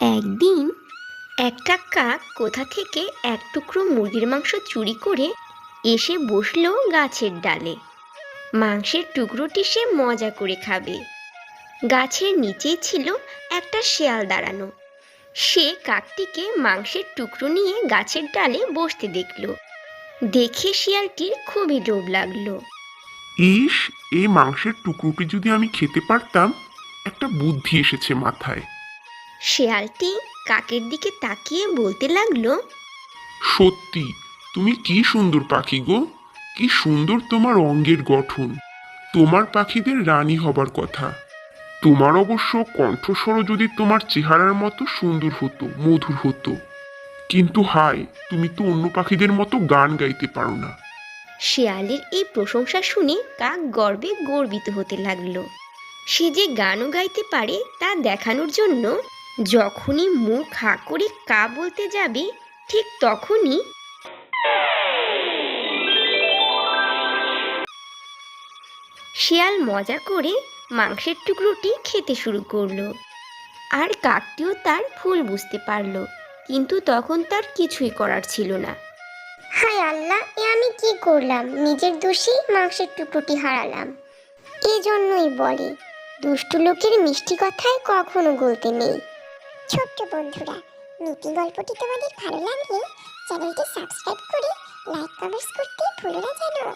একদিন একটা কাক কোথা থেকে এক টুকরো মুরগির মাংস চুরি করে এসে বসলো গাছের ডালে। মাংসের টুকরোটি সে মজা করে খাবে। গাছের নিচেই ছিল একটা শেয়াল দাঁড়ানো। সে কাকটিকে মাংসের টুকরো নিয়ে গাছের ডালে বসতে দেখলো। দেখে শিয়ালটির খুবই লোভ লাগলো। ইস, এই মাংসের টুকরোটি যদি আমি খেতে পারতাম। একটা বুদ্ধি এসেছে মাথায়। শেয়ালটি কাকের দিকে তাকিয়ে বলতে লাগলো, সত্যি তুমি কি সুন্দর পাখি গো। কি সুন্দর তোমার অঙ্গের গঠন। তোমার পাখিদের রানী হবার কথা। তোমার অবশ্য কণ্ঠস্বরও যদি তোমার চেহারার মতো সুন্দর হতো, মধুর হতো। কিন্তু হায়, তুমি তো অন্য পাখিদের মতো গান গাইতে পারো না। শিয়ালের এই প্রশংসা শুনে কাক গর্বে গর্বিত হতে লাগলো। সে যে গানও গাইতে পারে তা দেখানোর জন্য যখনই মুখ হাঁ করে কা বলতে যাবে, ঠিক তখনই শিয়াল মজা করে মাংসের টুকরোটি খেতে শুরু করলো। আর কাকটিও তার ভুল বুঝতে পারলো, কিন্তু তখন তার কিছুই করার ছিল না। হায় আল্লাহ, এ আমি কি করলাম? নিজের দোষেই মাংসের টুকরোটি হারালাম। এই জন্যই বলে, দুষ্টু লোকের মিষ্টি কথায় কখনো গলতে নেই। ছোট্ট বন্ধুরা, নীতি গল্পটি তোমাদের ভালো লাগলে চ্যানেলটি সাবস্ক্রাইব করে লাইক কমেন্টস করতে ভুলো না যেন।